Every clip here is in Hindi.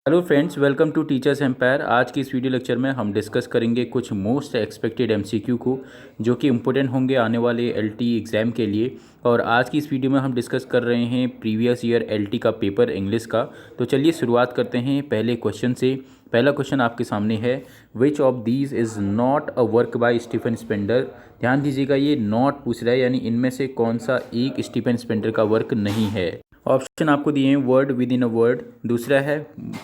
Hello friends, welcome to teachers empire. आज की इस वीडियो लेक्चर में हम डिस्कस करेंगे कुछ मोस्ट एक्सपेक्टेड एमसीक्यू को, जो कि इम्पोर्टेंट होंगे आने वाले एलटी एग्ज़ाम के लिए। और आज की इस वीडियो में हम डिस्कस कर रहे हैं प्रीवियस ईयर एलटी का पेपर इंग्लिश का। तो चलिए शुरुआत करते हैं पहले क्वेश्चन से। पहला क्वेश्चन आपके सामने है, which of these is not a work by Stephen Spender. ध्यान दीजिएगा, ये नॉट पूछ रहा है, यानी इनमें से कौन सा एक स्टीफन स्पेंडर का वर्क नहीं है। ऑप्शन आपको दिए हैं, word within a word, दूसरा है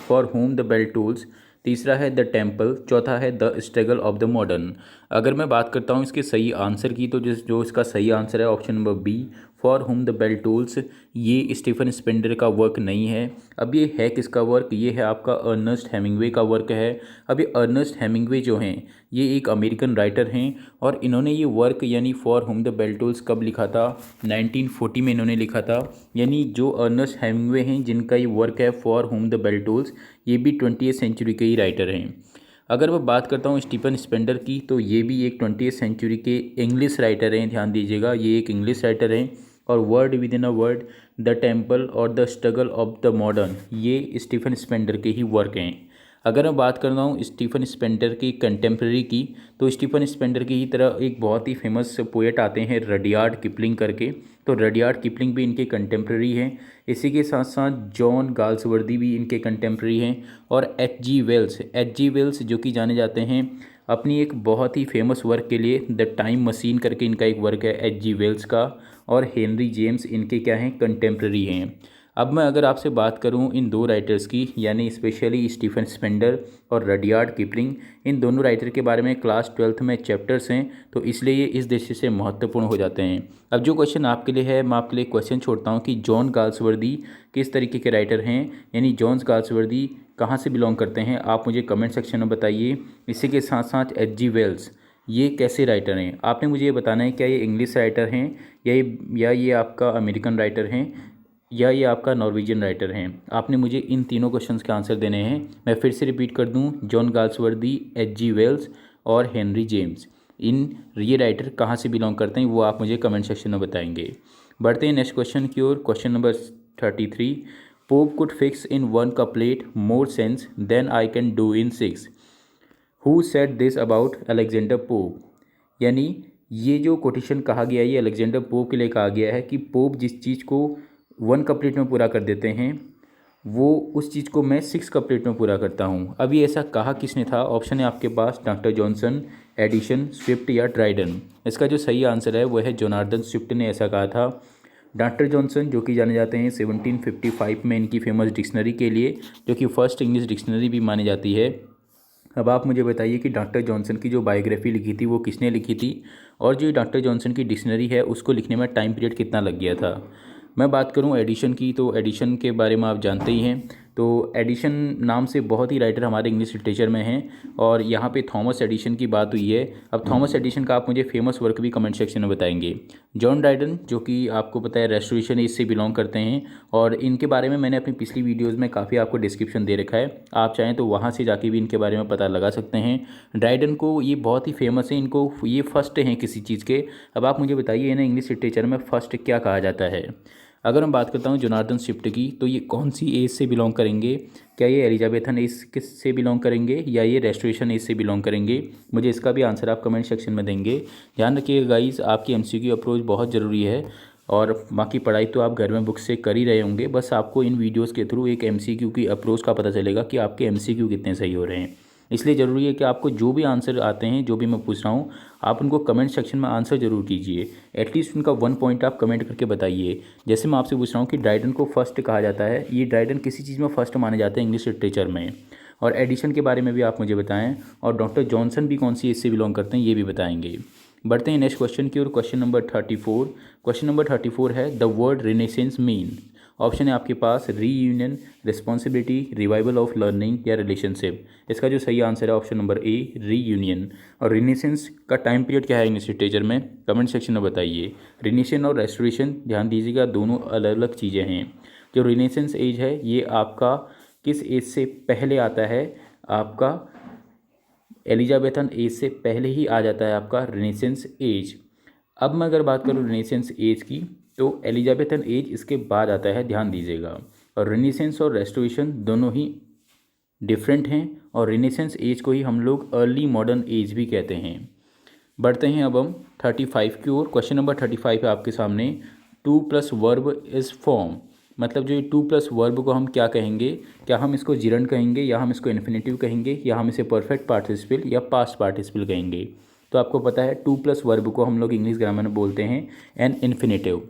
for whom the bell tolls, तीसरा है द टेम्पल, चौथा है the struggle of the modern. अगर मैं बात करता हूँ इसके सही आंसर की, तो जो इसका सही आंसर है option number B, for whom the bell tolls, ये स्टीफन स्पेंडर का वर्क नहीं है। अब ये है किसका वर्क? ये है आपका अर्नेस्ट हेमिंग्वे का वर्क है। अब ये अर्नेस्ट हेमिंग्वे जो हैं, ये एक अमेरिकन राइटर हैं, और इन्होंने ये वर्क यानी for whom the bell tolls कब लिखा था? 1940 में इन्होंने लिखा था। यानी जो अर्नेस्ट हेमिंग्वे हैं, जिनका ये वर्क है for whom the bell tolls, ये भी 20वीं सेंचुरी के ही राइटर हैं। अगर मैं बात करता हूँ स्टीफन स्पेंडर की, तो ये भी एक 20वीं सेंचुरी के इंग्लिश राइटर हैं। ध्यान दीजिएगा, ये एक इंग्लिश राइटर हैं। और world within a world, the temple और the struggle of the modern, ये स्टीफन स्पेंडर के ही वर्क हैं। अगर मैं बात कर रहा हूँ स्टीफन स्पेंडर की कंटेम्प्रेरी की, तो स्टीफन स्पेंडर की ही तरह एक बहुत ही फेमस पोएट आते हैं रडियार्ड किपलिंग करके। तो रडियार्ड किपलिंग भी इनके कंटेम्प्रेरी हैं। इसी के साथ साथ जॉन गाल्सवर्दी भी इनके कंटेम्प्रेरी हैं। और एच जी वेल्स जो कि जाने जाते हैं अपनी एक बहुत ही फेमस वर्क के लिए, द टाइम मशीन करके इनका एक वर्क है एच जी वेल्स का। और हेनरी जेम्स इनके क्या हैं? कंटेम्प्रेरी हैं। अब मैं अगर आपसे बात करूं इन दो राइटर्स की, यानी स्पेशली स्टीफन स्पेंडर और रडियार्ड किपलिंग, इन दोनों राइटर के बारे में क्लास 12th में चैप्टर्स हैं, तो इसलिए ये इस दृष्टि से महत्वपूर्ण हो जाते हैं। अब जो क्वेश्चन आपके लिए है, मैं आपके लिए क्वेश्चन छोड़ता हूँ कि जॉन गाल्सवर्दी किस तरीके के राइटर हैं, यानी जॉन गाल्सवर्दी कहाँ से बिलोंग करते हैं, आप मुझे कमेंट सेक्शन में बताइए। इसी के साथ साथ एच जी वेल्स, ये कैसे राइटर हैं, आपने मुझे ये बताना है। क्या ये इंग्लिश राइटर हैं, या ये आपका अमेरिकन राइटर हैं, या ये आपका नॉर्वेजियन राइटर हैं? आपने मुझे इन तीनों क्वेश्चंस के आंसर देने हैं। मैं फिर से रिपीट कर दूं, John Galsworthy, H G Wells और हेनरी जेम्स, ये राइटर कहाँ से बिलोंग करते हैं, वो आप मुझे कमेंट सेक्शन में बताएंगे। बढ़ते हैं नेक्स्ट क्वेश्चन की ओर। Question number 33, Pope could fix in one couplet more sense than I can do in 6। Who said this about Alexander Pope. यानी ये जो कोटेशन कहा गया है, ये अलेक्जेंडर पोप के लिए कहा गया है कि पोप जिस चीज़ को 1 कपलेट में पूरा कर देते हैं, वो उस चीज़ को मैं 6 कपलेट में पूरा करता हूँ। अब ये ऐसा कहा किसने था? ऑप्शन है आपके पास, डॉक्टर जॉनसन, एडिशन, स्विफ्ट या ड्राइडन। इसका जो सही आंसर है वो है जोनार्दन स्विफ्ट ने ऐसा कहा था। डॉक्टर जॉनसन जो कि जाने जाते हैं 1755 में इनकी फेमस डिक्शनरी के लिए, जो कि फर्स्ट इंग्लिश डिक्शनरी भी मानी जाती है। अब आप मुझे बताइए कि डॉक्टर जॉनसन की जो बायोग्राफी लिखी थी वो किसने लिखी थी, और जो डॉक्टर जॉनसन की डिक्शनरी है उसको लिखने में टाइम पीरियड कितना लग गया था। मैं बात करूं एडिशन की, तो एडिशन के बारे में आप जानते ही हैं। तो एडिशन नाम से बहुत ही राइटर हमारे इंग्लिश लिटरेचर में हैं, और यहाँ पे थॉमस एडिशन की बात हुई है। अब थॉमस एडिशन का आप मुझे फेमस वर्क भी कमेंट सेक्शन में बताएंगे। जॉन ड्राइडन जो कि आपको पता है रेस्टोरेशन एज से बिलोंग करते हैं, और इनके बारे में मैंने अपनी पिछली वीडियोज़ में काफ़ी आपको डिस्क्रिप्शन दे रखा है, आप चाहें तो वहाँ से जाके भी इनके बारे में पता लगा सकते हैं। ड्राइडन को ये बहुत ही फेमस है, इनको ये फर्स्ट हैं किसी चीज़ के। अब आप मुझे बताइए इन्हें इंग्लिश लिटरेचर में फर्स्ट क्या कहा जाता है? अगर मैं बात करता हूँ जोनार्दन स्विफ्ट की, तो ये कौन सी एज से बिलोंग करेंगे? क्या ये एलिजाबेथन एज किस से बिलोंग करेंगे, या ये रेस्टोरेशन एज से बिलोंग करेंगे? मुझे इसका भी आंसर आप कमेंट सेक्शन में देंगे। ध्यान रखिएगा गाइस, आपकी एमसीक्यू अप्रोच बहुत ज़रूरी है, और बाकी पढ़ाई तो आप घर में बुक से कर ही रहे होंगे, बस आपको इन वीडियोज़ के थ्रू एक एमसीक्यू की अप्रोच का पता चलेगा कि आपके एमसीक्यू कितने सही हो रहे हैं। इसलिए ज़रूरी है कि आपको जो भी आंसर आते हैं, जो भी मैं पूछ रहा हूँ, आप उनको कमेंट सेक्शन में आंसर ज़रूर कीजिए। एटलीस्ट उनका 1 पॉइंट आप कमेंट करके बताइए। जैसे मैं आपसे पूछ रहा हूँ कि ड्राइडन को फर्स्ट कहा जाता है, ये ड्राइडन किसी चीज़ में फर्स्ट माने जाते हैं इंग्लिश लिटरेचर में। और एडिशन के बारे में भी आप मुझे बताएं, और डॉक्टर जॉनसन भी कौन सी एज से बिलोंग करते हैं ये भी बताएंगे। बढ़ते हैं नेक्स्ट क्वेश्चन की ओर। Question number 34। क्वेश्चन नंबर 34 है, the word renaissance mean. Option है आपके पास, reunion, responsibility, revival of learning या रिलेशनशिप। इसका जो सही आंसर है ऑप्शन नंबर ए, रीयूनियन। और रिनेसेंस का टाइम पीरियड क्या है इंग्लिश लिटरेचर में, कमेंट सेक्शन में बताइए। रिनेसेंस और रेस्टोरेशन, ध्यान दीजिएगा, दोनों अलग अलग चीज़ें हैं। जो रिनेसेंस एज है ये आपका किस एज से पहले आता है? आपका एलिजाबेथन एज से पहले ही आ जाता है आपका रिनेसेंस एज। अब मैं अगर बात करूँ रिनेसेंस एज की, तो एलिजाबेथन एज इसके बाद आता है, ध्यान दीजिएगा। और रिनेसेंस और रेस्टोरेशन दोनों ही डिफरेंट हैं और रेनेसेंस एज को ही हम लोग अर्ली मॉडर्न एज भी कहते हैं। बढ़ते हैं अब हम 35 की ओर। क्वेश्चन नंबर 35 है आपके सामने। Two plus verb is form, मतलब जो ये टू प्लस वर्ब को हम क्या कहेंगे, क्या हम इसको जिरंड कहेंगे या हम इसको इन्फिनेटिव कहेंगे या हम इसे परफेक्ट पार्टिसिपल या पास्ट पार्टिसिपल कहेंगे। तो आपको पता है टू प्लस वर्ब को हम लोग इंग्लिश ग्रामर में बोलते हैं एन इन्फिनेटिव।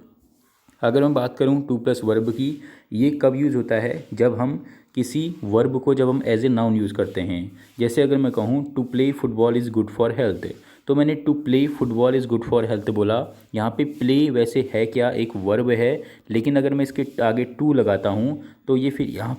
अगर मैं बात करूँ टू प्लस वर्ब की, ये कब यूज़ होता है, जब हम किसी वर्ब को जब हम एज ए नाउन यूज़ करते हैं। जैसे अगर मैं कहूँ to play football is good for health, तो मैंने to play football is good for health बोला। यहाँ पे प्ले वैसे है क्या, एक वर्ब है, लेकिन अगर मैं इसके आगे टू लगाता हूँ तो ये फिर यहाँ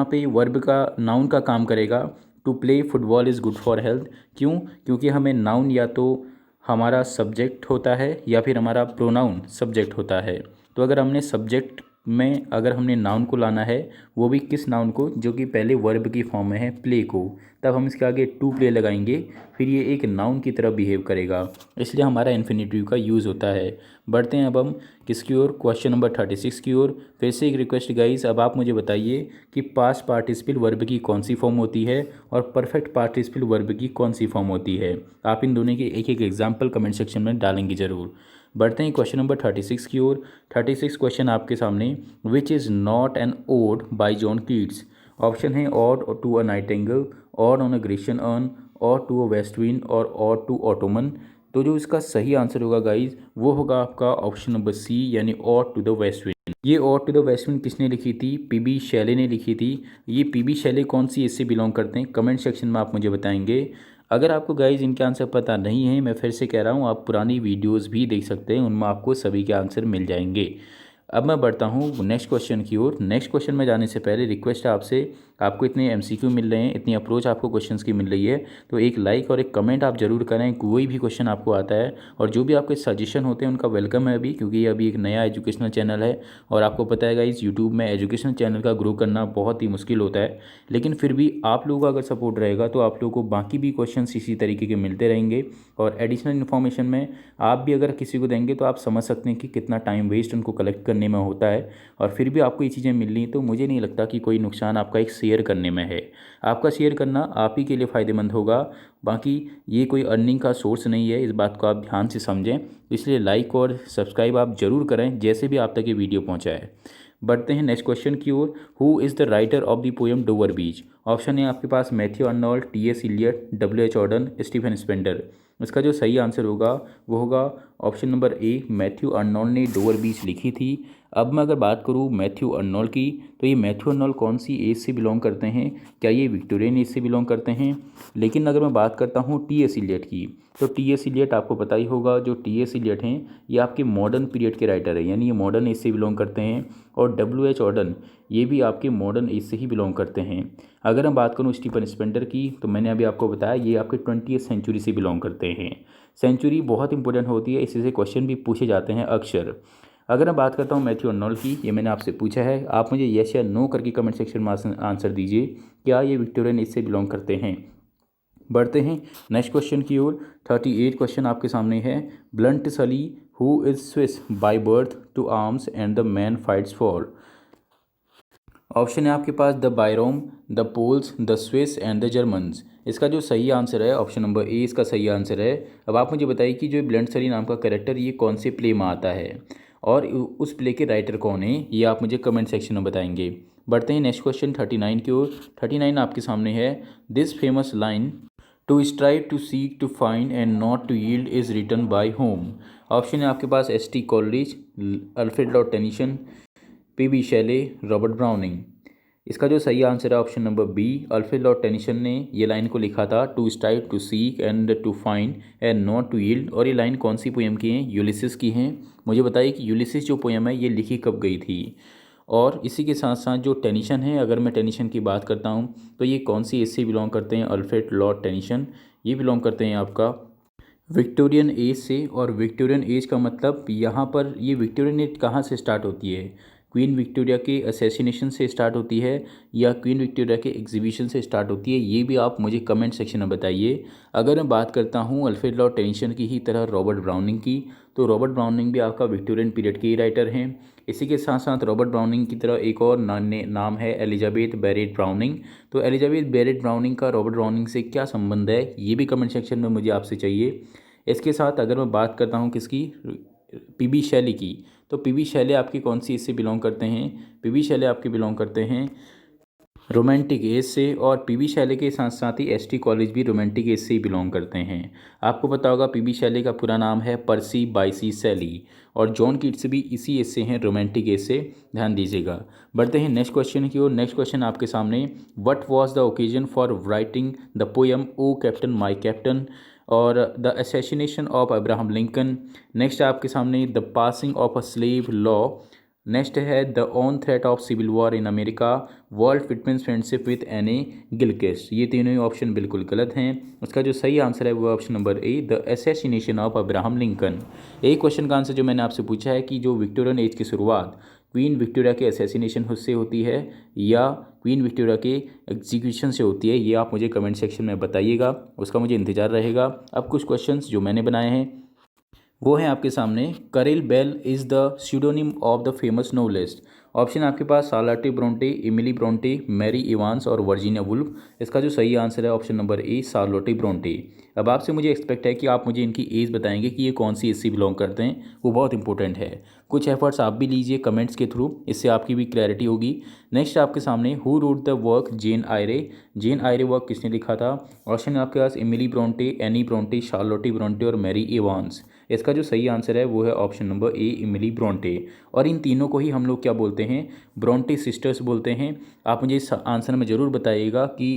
पे वर्ब का नाउन का काम करेगा। To play football is good for health, क्यों? क्योंकि हमें नाउन या तो हमारा सब्जेक्ट होता है या फिर हमारा प्रोनाउन सब्जेक्ट होता है। तो अगर हमने सब्जेक्ट में अगर हमने नाउन को लाना है, वो भी किस नाउन को, जो कि पहले वर्ब की फॉर्म में है प्ले को, तब हम इसके आगे टू प्ले लगाएंगे, फिर ये एक नाउन की तरह बिहेव करेगा, इसलिए हमारा इन्फिनेटिव का यूज़ होता है। बढ़ते हैं अब हम किसकी ओर, क्वेश्चन नंबर 36 की ओर। फिर से एक रिक्वेस्ट गाइस, अब आप मुझे बताइए कि पास्ट पार्टिसिपल वर्ब की कौन सी फॉर्म होती है और परफेक्ट पार्टिसिपल वर्ब की कौन सी फॉर्म होती है। आप इन दोनों के एक एक एग्जाम्पल कमेंट सेक्शन में डालेंगे ज़रूर। बढ़ते हैं क्वेश्चन नंबर 36 की ओर। 36 क्वेश्चन आपके सामने। Which is not an ode by John Keats. Option है ode to a nightingale, ode on a Grecian urn, ode to a west wind और ऑड टू ऑटोमन। तो जो इसका सही आंसर होगा गाइज, वो होगा आपका ऑप्शन नंबर सी, यानी ode to the west wind. ये ode to the west wind किसने लिखी थी? पीबी शैले ने लिखी थी। ये पीबी शैले कौन सी इससे बिलोंग करते हैं, कमेंट सेक्शन में आप मुझे बताएंगे। अगर आपको गाइज इनके आंसर पता नहीं है, मैं फिर से कह रहा हूँ, आप पुरानी वीडियोस भी देख सकते हैं, उनमें आपको सभी के आंसर मिल जाएंगे। अब मैं बढ़ता हूँ नेक्स्ट क्वेश्चन की ओर। नेक्स्ट क्वेश्चन में जाने से पहले रिक्वेस्ट है आपसे, आपको इतने एमसीक्यू मिल रहे हैं, इतनी अप्रोच आपको क्वेश्चंस की मिल रही है, तो एक लाइक और एक कमेंट आप जरूर करें, कोई भी क्वेश्चन आपको आता है। और जो भी आपके सजेशन होते हैं उनका वेलकम है अभी, क्योंकि ये अभी एक नया एजुकेशनल चैनल है और आपको पता है गाइस, यूट्यूब में एजुकेशनल चैनल का ग्रो करना बहुत ही मुश्किल होता है। लेकिन फिर भी आप लोगों का अगर सपोर्ट रहेगा तो आप लोगों को बाकी भी क्वेश्चन इसी तरीके के मिलते रहेंगे। और एडिशनल इन्फॉर्मेशन में आप भी अगर किसी को देंगे तो आप समझ सकते हैं कि कितना टाइम वेस्ट उनको कलेक्ट करने में होता है। और फिर भी आपको ये चीज़ें मिल रही, तो मुझे नहीं लगता कि कोई नुकसान आपका एक शेयर करने में है। आपका शेयर करना आप ही के लिए फ़ायदेमंद होगा, बाकी ये कोई अर्निंग का सोर्स नहीं है, इस बात को आप ध्यान से समझें। इसलिए लाइक और सब्सक्राइब आप ज़रूर करें, जैसे भी आप तक ये वीडियो पहुँचा है। बढ़ते हैं नेक्स्ट क्वेश्चन की ओर। Who is the writer of the poem Dover Beach. Option है आपके पास Matthew Arnold, T S. Eliot, W H. Auden, Stephen Spender. इसका जो सही आंसर होगा वो होगा option number A, Matthew Arnold ने डोवर बीच लिखी थी। अब मैं अगर बात करूँ मैथ्यू अर्नोल्ड की, तो ये मैथ्यू अर्नोल्ड कौन सी एज से बिलोंग करते हैं, क्या ये विक्टोरियन एज से बिलोंग करते हैं? लेकिन अगर मैं बात करता हूँ टी.एस. इलियट की, तो टी.एस. इलियट आपको पता ही होगा, जो टी.एस. इलियट हैं ये आपके मॉडर्न पीरियड के राइटर हैं, यानी ये मॉडर्न एज से बिलोंग करते हैं। और डब्ल्यू.एच. ऑर्डन ये भी आपके मॉडर्न एज से ही बिलोंग करते हैं। अगर मैं बात करूँ स्टीफन स्पेंडर की, तो मैंने अभी आपको बताया ये आपके 20वीं सेंचुरी से बिलोंग करते हैं। सेंचुरी बहुत इंपॉर्टेंट होती है, इसी से क्वेश्चन भी पूछे जाते हैं अक्सर। अगर मैं बात करता हूँ मैथ्यू अर्नोल्ड की, ये मैंने आपसे पूछा है, आप मुझे यस या नो करके कमेंट सेक्शन में आंसर दीजिए, क्या ये विक्टोरियन एज से बिलोंग करते हैं। बढ़ते हैं नेक्स्ट क्वेश्चन की ओर। 38 क्वेश्चन आपके सामने है। Bluntschli who is Swiss by birth to arms and the man fights for. Option है आपके पास the Byrom, the Poles, the Swiss and the Germans. इसका जो सही आंसर है ऑप्शन नंबर ए इसका सही आंसर है। अब आप मुझे बताइए कि जो ब्लंट सली नाम का कैरेक्टर ये कौन से प्ले में आता है और उस प्ले के राइटर कौन है, ये आप मुझे कमेंट सेक्शन में बताएंगे। बढ़ते हैं नेक्स्ट क्वेश्चन 39 की ओर। 39 आपके सामने है। This famous line to strive to seek to find and not to yield is written by whom. Option है आपके पास S T. Coleridge, Alfred Lord Tennyson, P B. Shelley, Robert Browning. इसका जो सही आंसर है option number B, Alfred Lord Tennyson ने ये लाइन को लिखा था, to strive to seek and to find and not to yield. और ये लाइन कौन सी पोएम की हैं? यूलिसिस की हैं। मुझे बताइए कि यूलिसिस जो पोएम है ये लिखी कब गई थी। और इसी के साथ साथ जो टेनिसन है, अगर मैं टेनिसन की बात करता हूँ तो ये कौन सी एज से बिलोंग करते हैं? अल्फ्रेड लॉर्ड टेनिसन ये बिलोंग करते हैं आपका विक्टोरियन एज से। और विक्टोरियन एज का मतलब यहाँ पर ये विक्टोरियन एज कहाँ से स्टार्ट होती है? क्वीन विक्टोरिया के असैसिनेशन से स्टार्ट होती है या क्वीन विक्टोरिया के एग्जीबिशन से स्टार्ट होती है, ये भी आप मुझे कमेंट सेक्शन में बताइए। अगर मैं बात करता हूँ अल्फ्रेड लॉर्ड टेनिसन की ही तरह रॉबर्ट ब्राउनिंग की, तो रॉबर्ट ब्राउनिंग भी आपका विक्टोरियन पीरियड के ही राइटर हैं। इसी के साथ साथ रॉबर्ट ब्राउनिंग की तरह एक और नाम है एलिजाबेथ बैरेट ब्राउनिंग। तो एलिजाबेथ बैरेट ब्राउनिंग का रॉबर्ट ब्राउनिंग से क्या संबंध है, ये भी कमेंट सेक्शन में मुझे आपसे चाहिए। इसके साथ अगर मैं बात करता हूँ किसकी, पीबी शैली की, तो पीबी शैली आपकी कौन सी एज से बिलोंग करते हैं? पीबी शैली आपके बिलोंग करते हैं रोमांटिक एज से, और पीबी शैली के साथ साथ ही एसटी कॉलेज भी रोमांटिक एज से ही बिलोंग करते हैं। आपको पता होगा पीबी शैली का पूरा नाम है पर्सी बाइसी शैली, और जॉन कीट्स भी इसी एज से हैं, रोमांटिक एज से। ध्यान दीजिएगा। बढ़ते हैं नेक्स्ट क्वेश्चन की ओर। नेक्स्ट क्वेश्चन आपके सामने, what was the occasion for writing the poem O Captain my Captain, और the assassination of Abraham Lincoln. Next आपके सामने, the passing of a slave law. Next है the on threat of civil war in America, Walt Whitman's friendship with Anne Gilchrist. ये तीनों ही ऑप्शन बिल्कुल गलत हैं। उसका जो सही आंसर है वो option number A, the assassination of Abraham Lincoln. एक क्वेश्चन का आंसर जो मैंने आपसे पूछा है कि जो विक्टोरियन एज की शुरुआत क्वीन विक्टोरिया के असैसिनेशन से होती है या क्वीन विक्टोरिया के एग्जीक्यूशन से होती है, ये आप मुझे कमेंट सेक्शन में बताइएगा, उसका मुझे इंतजार रहेगा। अब कुछ क्वेश्चंस जो मैंने बनाए हैं वो है आपके सामने। Currer Bell is the pseudonym of the famous novelist. Option आपके पास Charlotte Bronte, Emily Bronte, Mary Evans और वर्जीनिया वुल्फ। इसका जो सही आंसर है option number A, Charlotte Bronte. अब आपसे मुझे एक्सपेक्ट है कि आप मुझे इनकी एज बताएंगे कि ये कौन सी एज से बिलोंग करते हैं, वो बहुत इंपॉर्टेंट है। कुछ एफर्ट्स आप भी लीजिए कमेंट्स के थ्रू, इससे आपकी भी क्लैरिटी होगी। नेक्स्ट आपके सामने, who wrote the work Jane Eyre. Jane Eyre work किसने लिखा था? ऑप्शन आपके पास Emily Bronte, Anne Bronte, Charlotte Bronte और मैरी इवांस। इसका जो सही आंसर है वो है option number A, Emily Bronte. और इन तीनों को ही हम लोग क्या बोलते हैं? ब्रोंटे सिस्टर्स बोलते हैं। आप मुझे इस आंसर में ज़रूर बताइएगा कि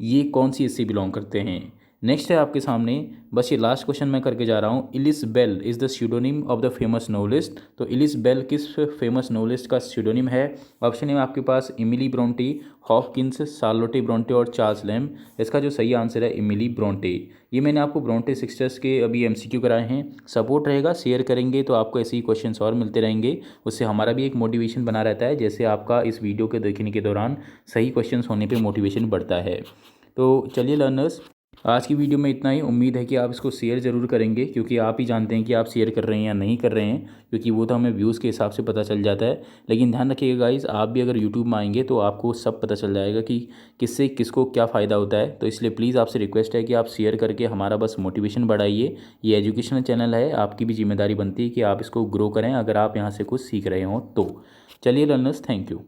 ये कौन सी इससे बिलोंग करते हैं। नेक्स्ट है आपके सामने, बस ये लास्ट क्वेश्चन मैं करके जा रहा हूँ। Ellis Bell is the pseudonym of the famous novelist. तो इलिस बेल किस फेमस नोवेलिस्ट का स्यूडोनिम है? ऑप्शन है आपके पास Emily Bronte, Hopkins, Charlotte Bronte और चार्ल्स लैम। इसका जो सही आंसर है इमिली ब्रोंटे। ये मैंने आपको ब्रोंटे सिस्टर्स के अभी एमसीक्यू कराए हैं। सपोर्ट रहेगा, शेयर करेंगे तो आपको ऐसे ही क्वेश्चंस और मिलते रहेंगे। उससे हमारा भी एक मोटिवेशन बना रहता है, जैसे आपका इस वीडियो के देखने के दौरान सही क्वेश्चंस होने पे मोटिवेशन बढ़ता है। तो चलिए लर्नर्स, आज की वीडियो में इतना ही। उम्मीद है कि आप इसको शेयर ज़रूर करेंगे, क्योंकि आप ही जानते हैं कि आप शेयर कर रहे हैं या नहीं कर रहे हैं, क्योंकि वो तो हमें व्यूज़ के हिसाब से पता चल जाता है। लेकिन ध्यान रखिएगा गाइस, आप भी अगर यूट्यूब में आएंगे तो आपको सब पता चल जाएगा कि किससे किसको क्या फ़ायदा होता है। तो इसलिए प्लीज़ आपसे रिक्वेस्ट है कि आप शेयर करके हमारा बस मोटिवेशन बढ़ाइए। ये एजुकेशनल चैनल है, आपकी भी जिम्मेदारी बनती है कि आप इसको ग्रो करें, अगर आप यहाँ से कुछ सीख रहे हों तो। चलिए लर्नर्स, थैंक यू।